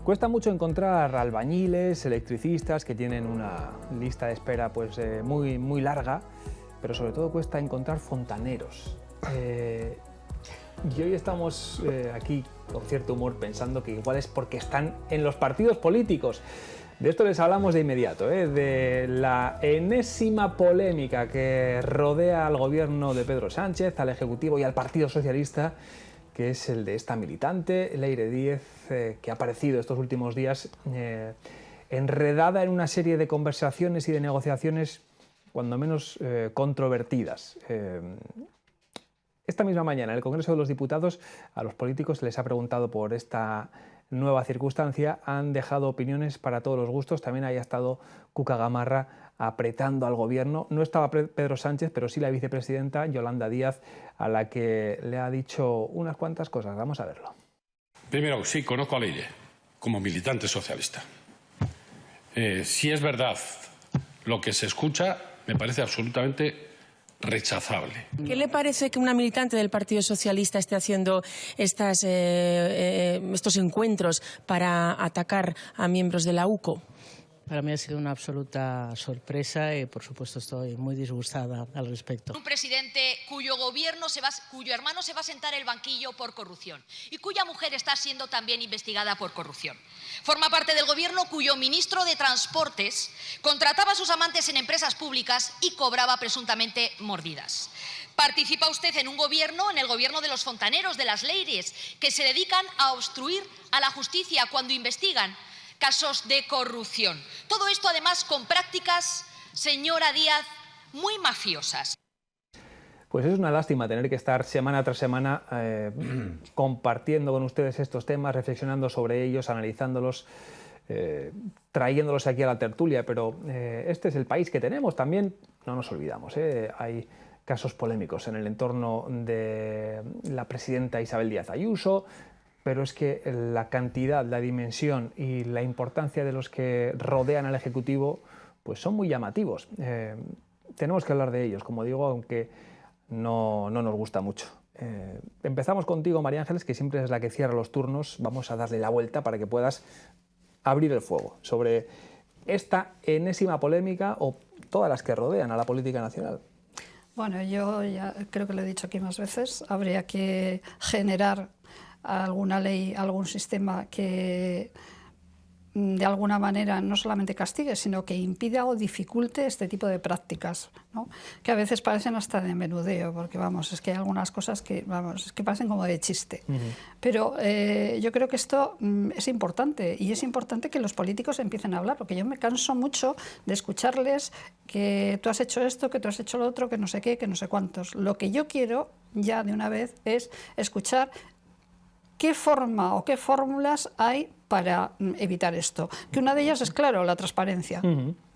Cuesta mucho encontrar albañiles, electricistas que tienen una lista de espera muy larga, pero sobre todo cuesta encontrar fontaneros. Y hoy estamos aquí con cierto humor pensando que igual es porque están en los partidos políticos. De esto les hablamos de inmediato, de la enésima polémica que rodea al gobierno de Pedro Sánchez, al Ejecutivo y al Partido Socialista, que es el de esta militante, Leire Díez, que ha aparecido estos últimos días enredada en una serie de conversaciones y de negociaciones cuando menos controvertidas. Esta misma mañana, en el Congreso de los Diputados, a los políticos les ha preguntado por esta nueva circunstancia, han dejado opiniones para todos los gustos, también haya estado Cuca Gamarra apretando al gobierno. No estaba Pedro Sánchez, pero sí la vicepresidenta Yolanda Díaz, a la que le ha dicho unas cuantas cosas. Vamos a verlo. Primero, sí, conozco a Leire como militante socialista. Si es verdad lo que se escucha, me parece absolutamente rechazable. ¿Qué le parece que una militante del Partido Socialista esté haciendo estos encuentros para atacar a miembros de la UCO? Para mí ha sido una absoluta sorpresa y, por supuesto, estoy muy disgustada al respecto. Un presidente cuyo hermano se va a sentar en el banquillo por corrupción y cuya mujer está siendo también investigada por corrupción. Forma parte del gobierno cuyo ministro de Transportes contrataba a sus amantes en empresas públicas y cobraba presuntamente mordidas. Participa usted en un gobierno, en el gobierno de los fontaneros, de las Leires, que se dedican a obstruir a la justicia cuando investigan casos de corrupción. Todo esto, además, con prácticas, señora Díaz, muy mafiosas. Pues es una lástima tener que estar semana tras semana compartiendo con ustedes estos temas, reflexionando sobre ellos, analizándolos, trayéndolos aquí a la tertulia, pero este es el país que tenemos también, no nos olvidamos, hay casos polémicos en el entorno de la presidenta Isabel Díaz Ayuso, pero es que la cantidad, la dimensión y la importancia de los que rodean al Ejecutivo pues son muy llamativos. Tenemos que hablar de ellos, como digo, aunque no nos gusta mucho. Empezamos contigo, María Ángeles, que siempre es la que cierra los turnos. Vamos a darle la vuelta para que puedas abrir el fuego sobre esta enésima polémica o todas las que rodean a la política nacional. Bueno, yo ya creo que lo he dicho aquí más veces, habría que generar alguna ley, algún sistema que de alguna manera no solamente castigue, sino que impida o dificulte este tipo de prácticas, ¿no? Que a veces parecen hasta de menudeo, porque vamos, es que hay algunas cosas que, vamos, es que parecen como de chiste. Pero yo creo que esto es importante, y es importante que los políticos empiecen a hablar, porque yo me canso mucho de escucharles que tú has hecho esto, que tú has hecho lo otro, que no sé qué, que no sé cuántos. Lo que yo quiero ya de una vez es escuchar ¿qué forma o qué fórmulas hay para evitar esto? Que una de ellas es, claro, la transparencia.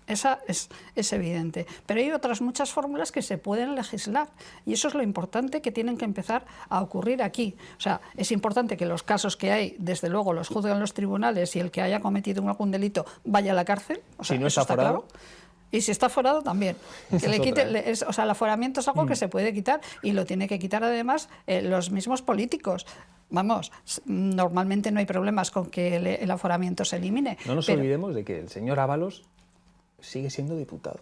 Esa es evidente. Pero hay otras muchas fórmulas que se pueden legislar y eso es lo importante que tienen que empezar a ocurrir aquí. O sea, es importante que los casos que hay, desde luego, los juzguen los tribunales y el que haya cometido algún delito vaya a la cárcel. O sea, si no está aforado. Claro. Y si está aforado, también. Que le quite, o sea, el aforamiento es algo que se puede quitar y lo tiene que quitar además los mismos políticos. Vamos, normalmente no hay problemas con que el aforamiento se elimine. No nos olvidemos de que el señor Ábalos sigue siendo diputado.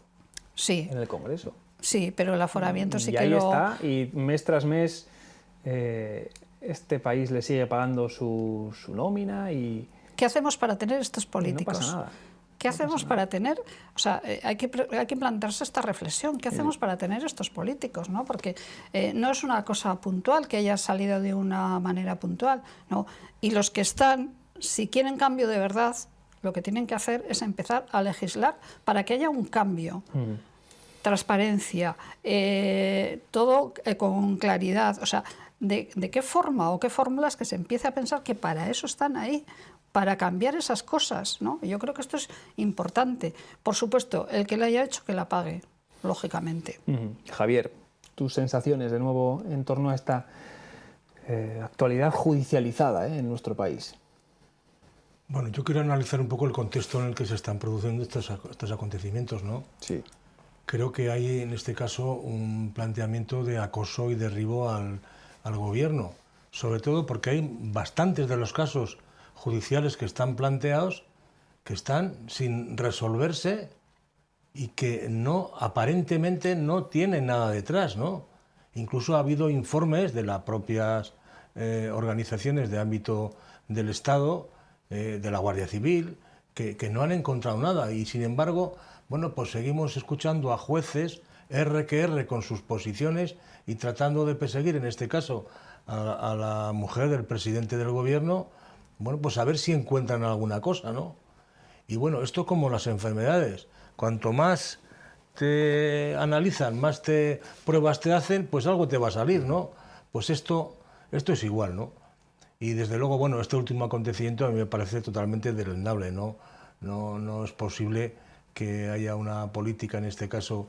Sí. En el Congreso. Sí, pero el aforamiento sí y que ahí está, y mes tras mes este país le sigue pagando su nómina y... ¿Qué hacemos para tener estos políticos? No pasa nada. ¿Qué hacemos para tener? O sea, hay que plantearse esta reflexión. ¿Qué hacemos para tener estos políticos? ¿No? Porque no es una cosa puntual, que haya salido de una manera puntual, ¿no? Y los que están, si quieren cambio de verdad, lo que tienen que hacer es empezar a legislar para que haya un cambio. Transparencia, todo con claridad. O sea, de qué forma o qué fórmulas que se empiece a pensar que para eso están ahí, para cambiar esas cosas, ¿no? Yo creo que esto es importante. Por supuesto, el que la haya hecho, que la pague, lógicamente. Javier, tus sensaciones de nuevo en torno a esta actualidad judicializada en nuestro país. Bueno, yo quiero analizar un poco el contexto en el que se están produciendo estos acontecimientos, ¿no? Sí. Creo que hay en este caso un planteamiento de acoso y derribo al gobierno, sobre todo porque hay bastantes de los casos judiciales que están planteados, que están sin resolverse y que no, aparentemente no tienen nada detrás, ¿no? Incluso ha habido informes de las propias organizaciones de ámbito del Estado, de la Guardia Civil, que no han encontrado nada, y sin embargo, bueno, pues seguimos escuchando a jueces R que R con sus posiciones y tratando de perseguir, en este caso, a la mujer del presidente del gobierno, bueno, pues a ver si encuentran alguna cosa, ¿no? Y bueno, esto como las enfermedades, cuanto más te analizan, más pruebas te hacen, pues algo te va a salir, ¿no? Pues esto es igual, ¿no? Y desde luego, bueno, este último acontecimiento a mí me parece totalmente deleznable, ¿no? No es posible que haya una política, en este caso,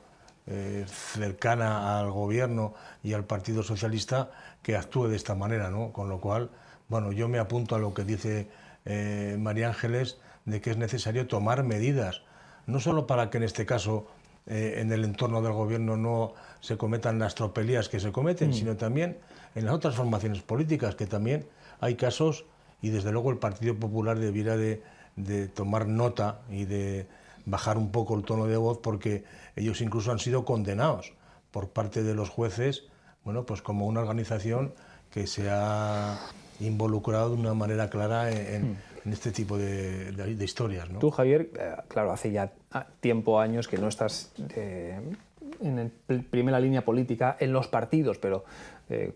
cercana al gobierno y al Partido Socialista, que actúe de esta manera, ¿no? Con lo cual, bueno, yo me apunto a lo que dice María Ángeles, de que es necesario tomar medidas, no solo para que en este caso en el entorno del gobierno no se cometan las tropelías que se cometen, sino también en las otras formaciones políticas, que también hay casos, y desde luego el Partido Popular debiera de tomar nota y de bajar un poco el tono de voz, porque ellos incluso han sido condenados por parte de los jueces, bueno, pues como una organización que se ha involucrado de una manera clara en este tipo de historias, ¿no? Tú, Javier, claro, hace ya tiempo, años, que no estás en primera línea política en los partidos, pero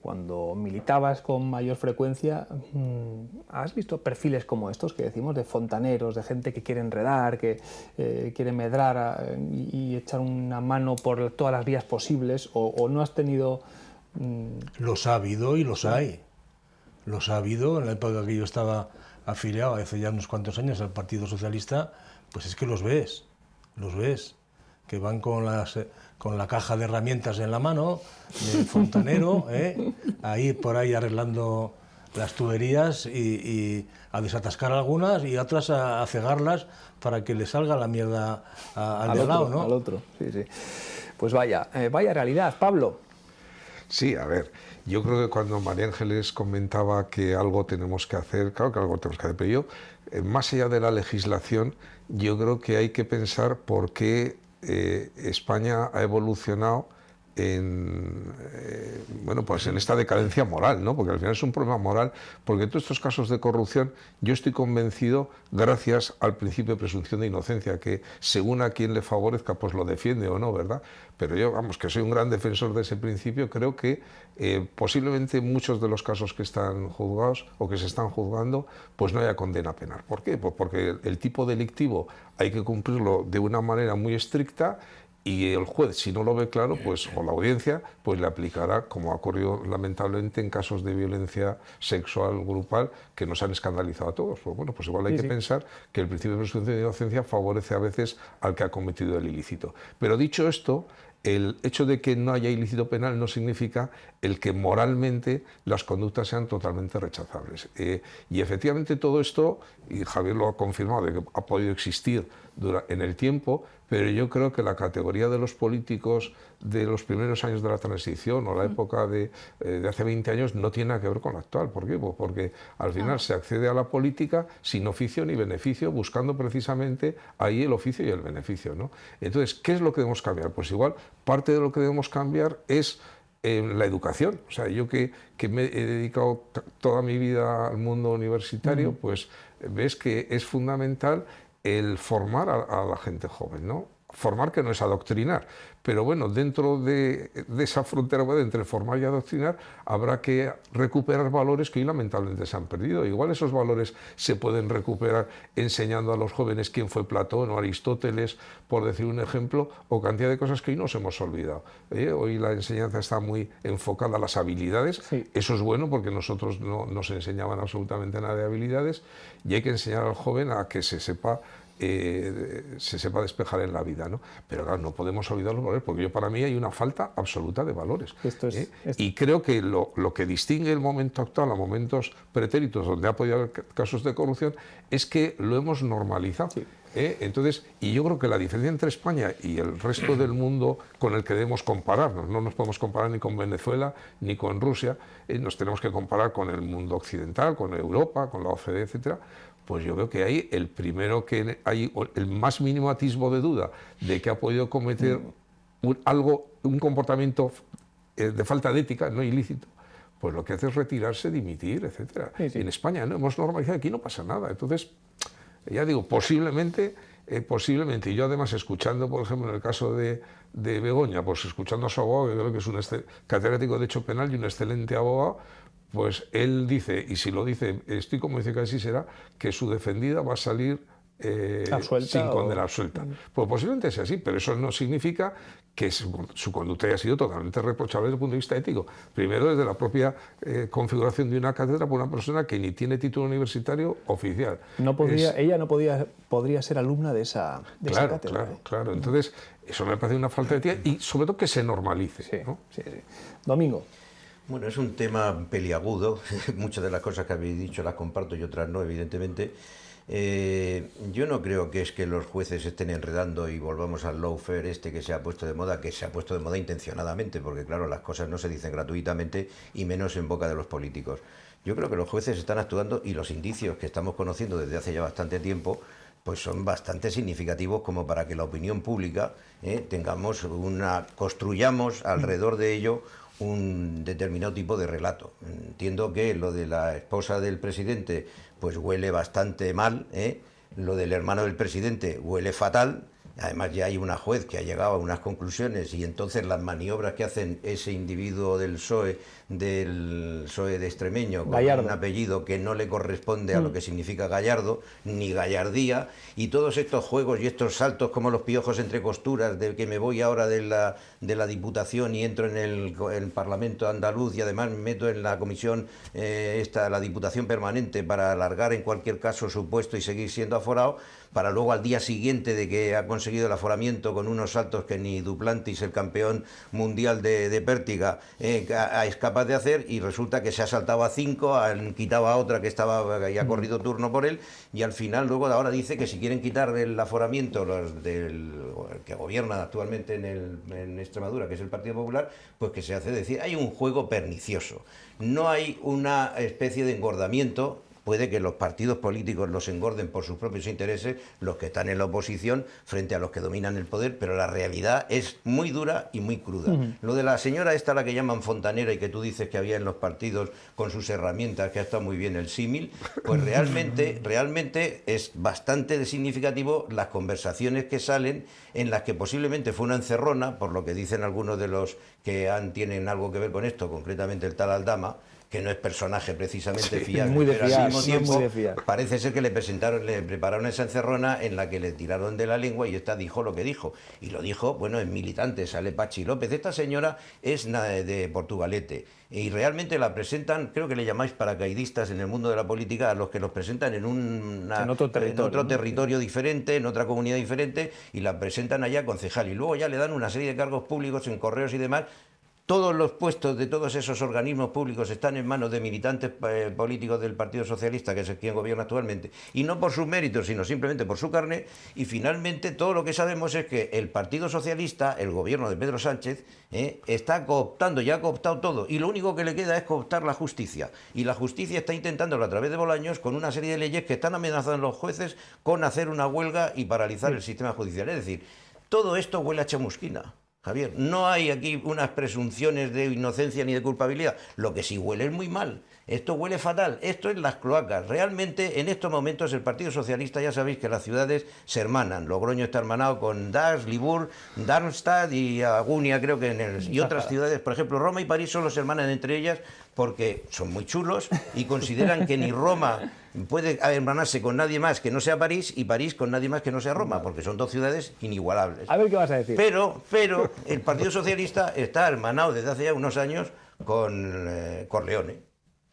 cuando militabas con mayor frecuencia, ¿has visto perfiles como estos que decimos, de fontaneros, de gente que quiere enredar, que quiere medrar y echar una mano por todas las vías posibles, o no has tenido...? Los ha habido y los hay. Los ha habido en la época que yo estaba afiliado, hace ya unos cuantos años, al Partido Socialista, pues es que los ves, que van con la caja de herramientas en la mano, de fontanero, ahí por ahí arreglando las tuberías y a desatascar algunas y otras a cegarlas para que le salga la mierda al de lado, ¿no? Al otro, sí, sí. Pues vaya realidad, Pablo. Sí, a ver, yo creo que cuando María Ángeles comentaba que algo tenemos que hacer, claro que algo tenemos que hacer, pero yo, más allá de la legislación, yo creo que hay que pensar por qué España ha evolucionado bueno, pues en esta decadencia moral, ¿no? Porque al final es un problema moral, porque en todos estos casos de corrupción yo estoy convencido, gracias al principio de presunción de inocencia, que según a quien le favorezca, pues lo defiende o no, ¿verdad? Pero yo, vamos, que soy un gran defensor de ese principio, creo que posiblemente muchos de los casos que están juzgados o que se están juzgando, pues no haya condena penal. ¿Por qué? Pues porque el tipo delictivo hay que cumplirlo de una manera muy estricta, y el juez, si no lo ve claro, pues, o la audiencia, pues le aplicará, como ha ocurrido lamentablemente en casos de violencia sexual grupal que nos han escandalizado a todos. Pues bueno, pues igual hay que pensar que el principio de presunción de inocencia favorece a veces al que ha cometido el ilícito. Pero dicho esto, el hecho de que no haya ilícito penal no significa el que moralmente las conductas sean totalmente rechazables. Y efectivamente todo esto, y Javier lo ha confirmado, de que ha podido existir en el tiempo, pero yo creo que la categoría de los políticos de los primeros años de la transición o la época de hace 20 años no tiene nada que ver con la actual. ¿Por qué? Pues porque al final se accede a la política sin oficio ni beneficio, buscando precisamente ahí el oficio y el beneficio, ¿no? Entonces, ¿qué es lo que debemos cambiar? Pues igual, parte de lo que debemos cambiar es la educación. O sea, yo que me he dedicado toda mi vida al mundo universitario, pues ves que es fundamental el formar a la gente joven, ¿no? Formar, que no es adoctrinar, pero bueno, dentro de esa frontera entre formar y adoctrinar habrá que recuperar valores que hoy lamentablemente se han perdido. Igual esos valores se pueden recuperar enseñando a los jóvenes quién fue Platón o Aristóteles, por decir un ejemplo, o cantidad de cosas que hoy nos hemos olvidado. Hoy la enseñanza está muy enfocada a las habilidades, eso es bueno porque nosotros no nos enseñaban absolutamente nada de habilidades, y hay que enseñar al joven a que se sepa despejar en la vida, ¿no? Pero claro, no podemos olvidar los valores, porque para mí hay una falta absoluta de valores. Y creo que lo que distingue el momento actual a momentos pretéritos donde ha podido haber casos de corrupción es que lo hemos normalizado. Entonces, y yo creo que la diferencia entre España y el resto del mundo con el que debemos compararnos, no nos podemos comparar ni con Venezuela ni con Rusia, nos tenemos que comparar con el mundo occidental, con Europa, con la OCDE, etcétera. Pues yo creo que hay el primero que hay el más mínimo atisbo de duda de que ha podido cometer un comportamiento de falta de ética, no ilícito, pues lo que hace es retirarse, dimitir, etcétera. Sí, sí. En España no hemos normalizado, aquí no pasa nada. Entonces, ya digo, posiblemente, y yo además escuchando, por ejemplo, en el caso de Begoña, pues escuchando a su abogado, que creo que es un catedrático de Derecho Penal y un excelente abogado, pues él dice, y si lo dice, estoy convencido que así será, que su defendida va a salir sin condena, absuelta. Pues posiblemente sea así, pero eso no significa que su conducta haya sido totalmente reprochable desde el punto de vista ético. Primero, desde la propia configuración de una cátedra por una persona que ni tiene título universitario oficial. Ella no podría ser alumna de esa cátedra. Claro. Entonces, eso me parece una falta de ética y sobre todo que se normalice. Sí, ¿no? sí. Domingo. Bueno, es un tema peliagudo. Muchas de las cosas que habéis dicho las comparto y otras no, evidentemente. Yo no creo que es que los jueces estén enredando y volvamos al lawfare que se ha puesto de moda, que se ha puesto de moda intencionadamente, porque claro, las cosas no se dicen gratuitamente y menos en boca de los políticos. Yo creo que los jueces están actuando y los indicios que estamos conociendo desde hace ya bastante tiempo pues son bastante significativos como para que la opinión pública construyamos alrededor de ello un determinado tipo de relato. Entiendo que lo de la esposa del presidente pues huele bastante mal, lo del hermano del presidente huele fatal. Además ya hay una juez que ha llegado a unas conclusiones y entonces las maniobras que hacen ese individuo del PSOE de Extremeño, con Gallardo, un apellido que no le corresponde a lo que significa Gallardo, ni gallardía, y todos estos juegos y estos saltos como los piojos entre costuras, de que me voy ahora de la Diputación y entro en el Parlamento andaluz y además me meto en la comisión, la Diputación permanente para alargar en cualquier caso su puesto y seguir siendo aforado, para luego al día siguiente de que ha conseguido el aforamiento con unos saltos que ni Duplantis, el campeón mundial de pértiga, es capaz de hacer, y resulta que se ha saltado a 5, han quitado a otra que estaba y ha corrido turno por él, y al final luego ahora dice que si quieren quitar el aforamiento el que gobierna actualmente en Extremadura, que es el Partido Popular, pues que se hace decir, hay un juego pernicioso, no hay una especie de engordamiento. Puede que los partidos políticos los engorden por sus propios intereses, los que están en la oposición, frente a los que dominan el poder, pero la realidad es muy dura y muy cruda. Lo de la señora esta, la que llaman fontanera, y que tú dices que había en los partidos con sus herramientas, que ha estado muy bien el símil, pues realmente es bastante significativo las conversaciones que salen, en las que posiblemente fue una encerrona, por lo que dicen algunos de los que tienen algo que ver con esto, concretamente el tal Aldama, que no es personaje precisamente fiable, pero al mismo tiempo parece ser que le prepararon esa encerrona en la que le tiraron de la lengua y esta dijo lo que dijo. Y lo dijo, bueno, en militante, sale Pachi López. Esta señora es de Portugalete y realmente la presentan, creo que le llamáis paracaidistas en el mundo de la política, a los que los presentan en otro territorio diferente, en otra comunidad diferente, y la presentan allá concejal. Y luego ya le dan una serie de cargos públicos en correos y demás. Todos los puestos de todos esos organismos públicos están en manos de militantes políticos del Partido Socialista, que es quien gobierna actualmente, y no por sus méritos, sino simplemente por su carné. Y finalmente todo lo que sabemos es que el Partido Socialista, el gobierno de Pedro Sánchez, está cooptando, ya ha cooptado todo, y lo único que le queda es cooptar la justicia. Y la justicia está intentándolo a través de Bolaños con una serie de leyes que están amenazando a los jueces con hacer una huelga y paralizar el sistema judicial. Es decir, todo esto huele a chamusquina. Javier, no hay aquí unas presunciones de inocencia ni de culpabilidad. Lo que sí huele es muy mal. Esto huele fatal. Esto es las cloacas. Realmente, en estos momentos, el Partido Socialista, ya sabéis que las ciudades se hermanan. Logroño está hermanado con Dax, Libur, Darmstadt y Agunia, creo que y otras ciudades. Por ejemplo, Roma y París solo se hermanan entre ellas porque son muy chulos y consideran que ni Roma puede hermanarse con nadie más que no sea París, y París con nadie más que no sea Roma, porque son dos ciudades inigualables. A ver qué vas a decir. Pero el Partido Socialista está hermanado desde hace ya unos años con Corleone,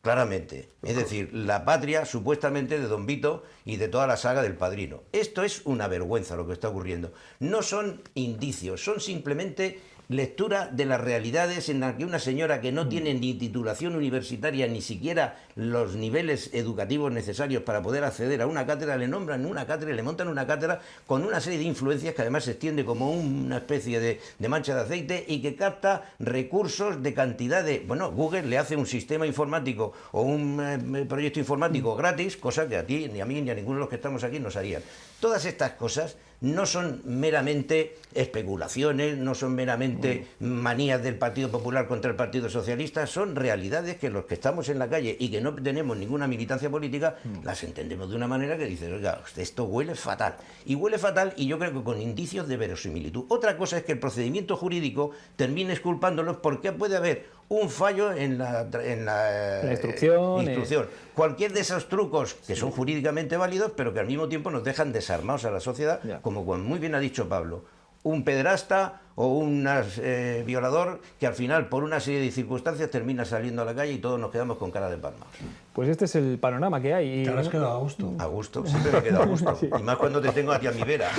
claramente. Es decir, la patria supuestamente de Don Vito y de toda la saga del Padrino. Esto es una vergüenza lo que está ocurriendo. No son indicios, son simplemente lectura de las realidades en las que una señora que no tiene ni titulación universitaria, ni siquiera los niveles educativos necesarios para poder acceder a una cátedra, le nombran una cátedra, le montan una cátedra con una serie de influencias que además se extiende como una especie de mancha de aceite y que capta recursos de cantidad de... Bueno, Google le hace un sistema informático o un proyecto informático gratis, cosa que a ti, ni a mí, ni a ninguno de los que estamos aquí nos harían. Todas estas cosas no son meramente especulaciones, no son meramente manías del Partido Popular contra el Partido Socialista, son realidades que los que estamos en la calle y que no tenemos ninguna militancia política, las entendemos de una manera que dices, oiga, esto huele fatal. Y huele fatal, y yo creo que con indicios de verosimilitud. Otra cosa es que el procedimiento jurídico termine exculpándolos porque puede haber un fallo en la instrucción. Cualquier de esos trucos que son jurídicamente válidos, pero que al mismo tiempo nos dejan desarmados a la sociedad, como muy bien ha dicho Pablo, un pederasta o un violador que al final, por una serie de circunstancias, termina saliendo a la calle y todos nos quedamos con cara de palmas. Pues este es el panorama que hay. ¿Te habrás quedado a gusto? A gusto, siempre me quedo a gusto. Sí. Y más cuando te tengo aquí a mi vera.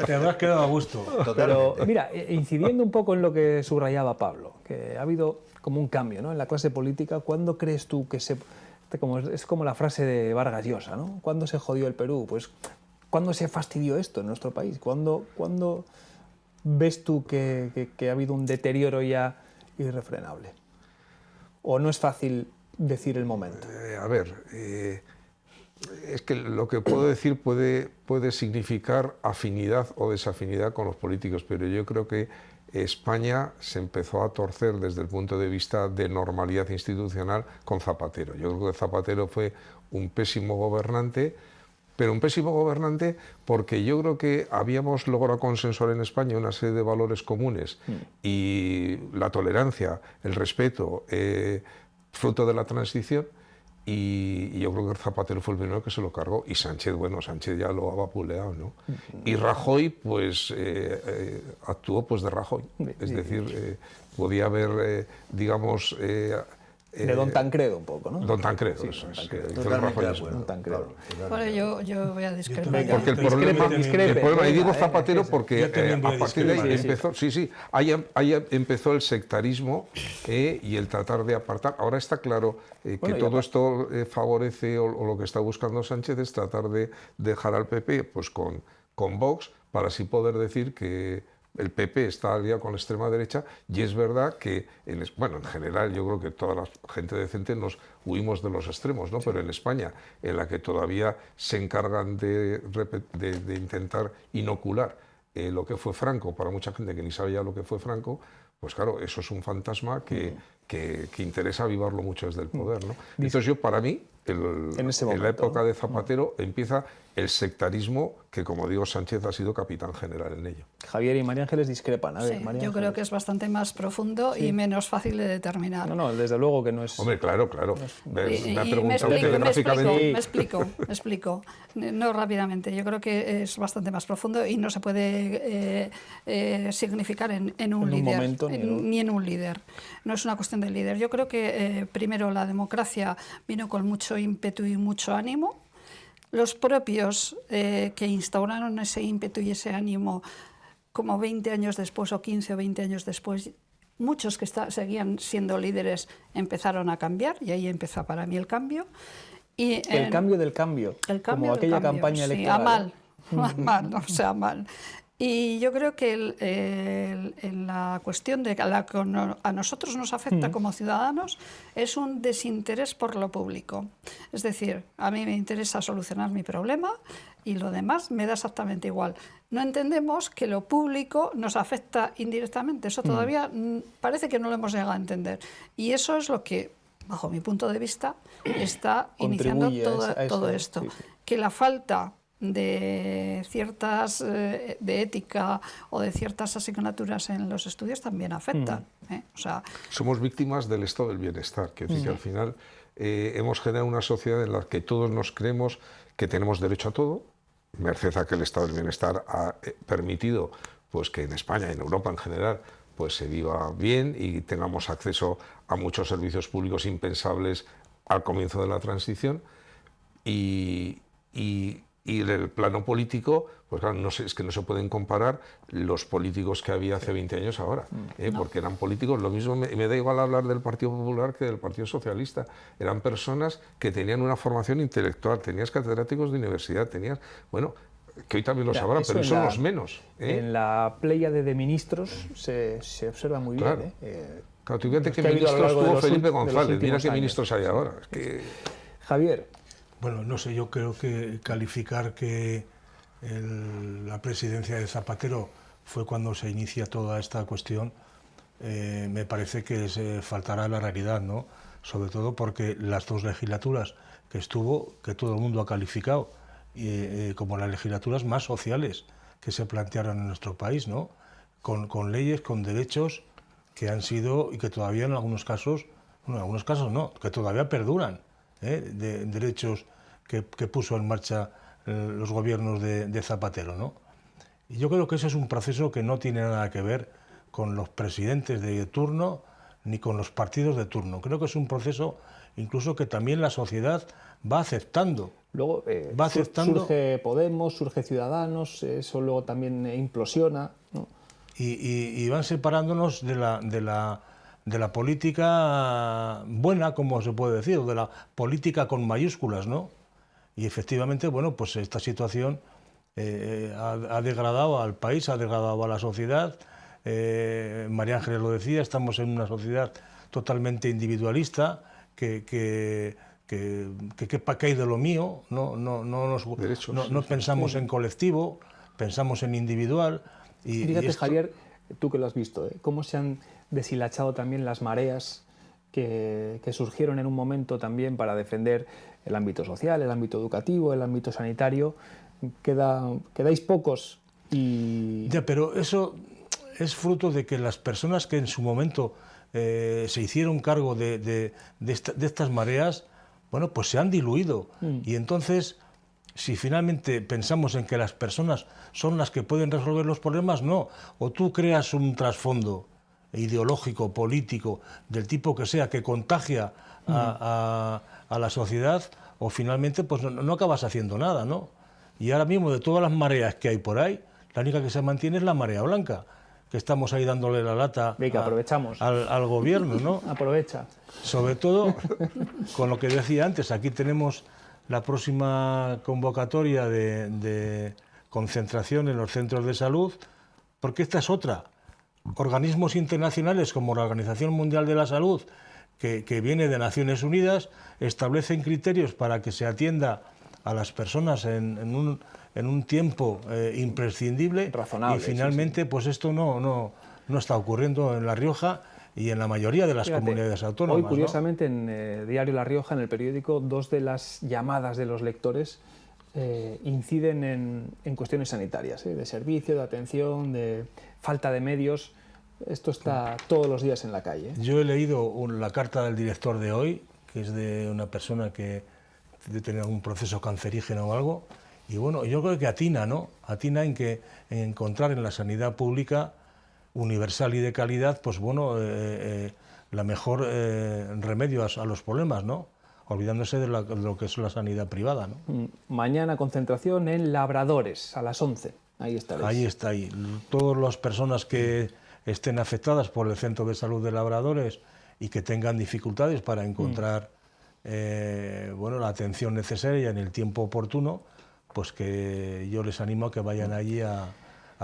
Te habrás quedado a gusto. Totalmente. Pero mira, incidiendo un poco en lo que subrayaba Pablo, que ha habido como un cambio, ¿no?, en la clase política, ¿cuándo crees tú que se... Es como la frase de Vargas Llosa, ¿no? ¿Cuándo se jodió el Perú? Pues ¿cuándo se fastidió esto en nuestro país? ¿Cuándo ves tú que ha habido un deterioro ya irrefrenable? ¿O no es fácil decir el momento? Es que lo que puedo decir puede significar afinidad o desafinidad con los políticos, pero yo creo que España se empezó a torcer desde el punto de vista de normalidad institucional con Zapatero. Yo creo que Zapatero fue un pésimo gobernante, pero un pésimo gobernante porque yo creo que habíamos logrado consensuar en España una serie de valores comunes y la tolerancia, el respeto, fruto de la transición, y yo creo que Zapatero fue el primero que se lo cargó, y Sánchez, bueno, Sánchez ya lo ha vapuleado, ¿no? Y Rajoy, pues, actuó pues de Rajoy, es decir, podía haber, digamos... de Don Tancredo un poco, ¿no? Don Tancredo, sí, eso Don es. Tancredo. Totalmente de acuerdo. Don Tancredo. Bueno, yo voy a discrepar. Porque el problema, y digo Zapatero porque a partir de ahí empezó, ahí empezó el sectarismo y el tratar de apartar. Ahora está claro que todo esto favorece, o lo que está buscando Sánchez es tratar de dejar al PP pues con Vox, para así poder decir que el PP está aliado con la extrema derecha, y es verdad que, en general yo creo que toda la gente decente nos huimos de los extremos, ¿no? Pero en España, en la que todavía se encargan de intentar inocular lo que fue Franco, para mucha gente que ni sabía lo que fue Franco, pues claro, eso es un fantasma que interesa avivarlo mucho desde el poder, ¿no? Entonces yo, para mí, en la época de Zapatero empieza el sectarismo, que como digo, Sánchez ha sido capitán general en ello. Javier y María Ángeles discrepan. A ver, María yo Ángeles. Creo que es bastante más profundo y menos fácil de determinar. No, desde luego que no es... Hombre, claro. Me ha preguntado me explico. No rápidamente. Yo creo que es bastante más profundo y no se puede significar en un líder. Momento, ni en un líder. No es una cuestión de líder. Yo creo que primero la democracia vino con mucho ímpetu y mucho ánimo. Los propios que instauraron ese ímpetu y ese ánimo, como 20 años después o 15 o 20 años después, muchos que seguían siendo líderes empezaron a cambiar, y ahí empezó para mí el cambio. Y el cambio del cambio, como aquella campaña electoral. Mal. Y yo creo que en la cuestión de la que a nosotros nos afecta como ciudadanos es un desinterés por lo público. Es decir, a mí me interesa solucionar mi problema y lo demás me da exactamente igual. No entendemos que lo público nos afecta indirectamente. Eso todavía parece que no lo hemos llegado a entender. Y eso es lo que, bajo mi punto de vista, está iniciando todo esto. Sí. Que la falta de ciertas de ética o de ciertas asignaturas en los estudios también afectan. O sea, somos víctimas del estado del bienestar, que al final hemos generado una sociedad en la que todos nos creemos que tenemos derecho a todo, merced a que el estado del bienestar ha permitido pues que en España y en Europa en general pues se viva bien y tengamos acceso a muchos servicios públicos impensables al comienzo de la transición, y Y en el plano político, pues claro, es que no se pueden comparar los políticos que había hace 20 años ahora, porque eran políticos, lo mismo me da igual hablar del Partido Popular que del Partido Socialista, eran personas que tenían una formación intelectual, tenías catedráticos de universidad, tenías, bueno, que hoy también los habrá, pero son los menos. En la pléyade de ministros se observa muy claro. bien. Claro, tú fíjate que ministros tuvo Felipe González, mira qué ministros hay ahora. Es que... Javier. Bueno, no sé, yo creo que calificar que la presidencia de Zapatero fue cuando se inicia toda esta cuestión, me parece que se faltará la realidad, ¿no? Sobre todo porque las 2 legislaturas que estuvo, que todo el mundo ha calificado como las legislaturas más sociales que se plantearon en nuestro país, ¿no? Con leyes, con derechos que han sido y que todavía en algunos casos, bueno, en algunos casos no, que todavía perduran, de derechos que puso en marcha los gobiernos de Zapatero, ¿no? Y yo creo que ese es un proceso que no tiene nada que ver con los presidentes de turno ni con los partidos de turno. Creo que es un proceso incluso que también la sociedad va aceptando. Luego surge Podemos, surge Ciudadanos, eso luego también implosiona, ¿no? Y van separándonos de la política buena, como se puede decir, o de la política con mayúsculas, ¿no? Y efectivamente, bueno, pues esta situación ha degradado al país, ha degradado a la sociedad. María Ángeles lo decía, estamos en una sociedad totalmente individualista, que hay de lo mío, no pensamos en colectivo, pensamos en individual. Y fíjate, Javier, tú que lo has visto, cómo se han deshilachado también las mareas que surgieron en un momento también para defender el ámbito social, el ámbito educativo, el ámbito sanitario. Quedáis pocos y... Ya, pero eso es fruto de que las personas que en su momento se hicieron cargo de estas mareas, bueno, pues se han diluido. Y entonces, si finalmente pensamos en que las personas son las que pueden resolver los problemas, no. O tú creas un trasfondo ideológico, político, del tipo que sea, que contagia a la sociedad, o finalmente pues no acabas haciendo nada, ¿no? Y ahora mismo, de todas las mareas que hay por ahí, la única que se mantiene es la marea blanca, que estamos ahí dándole la lata aprovechamos al gobierno, ¿no? Aprovecha. Sobre todo, con lo que decía antes, aquí tenemos la próxima convocatoria de concentración en los centros de salud, porque esta es otra. Organismos internacionales como la Organización Mundial de la Salud, que viene de Naciones Unidas, establecen criterios para que se atienda a las personas en un tiempo imprescindible, razonable, y finalmente pues esto no está ocurriendo en La Rioja y en la mayoría de las comunidades autónomas. Hoy, curiosamente, en Diario La Rioja, en el periódico, 2 de las llamadas de los lectores inciden en cuestiones sanitarias, de servicio, de atención, de falta de medios. Esto está todos los días en la calle. Yo he leído la carta del director de hoy, que es de una persona que debe tener algún proceso cancerígeno o algo, y bueno, yo creo que atina, ¿no? Atina en encontrar en la sanidad pública universal y de calidad, pues bueno, la mejor remedio a los problemas, ¿no? Olvidándose de lo que es la sanidad privada, ¿no? Mañana concentración en Labradores, a las 11. Ahí estaréis. Ahí está, ahí. Todas las personas que estén afectadas por el Centro de Salud de Labradores y que tengan dificultades para encontrar bueno, la atención necesaria en el tiempo oportuno, pues que yo les animo a que vayan allí a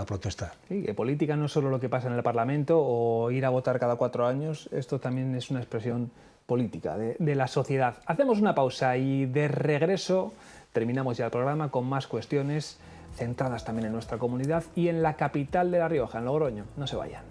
protestar. Sí, que política no es solo lo que pasa en el Parlamento o ir a votar cada 4 años, esto también es una expresión política de la sociedad. Hacemos una pausa y de regreso terminamos ya el programa con más cuestiones centradas también en nuestra comunidad y en la capital de La Rioja, en Logroño. No se vayan.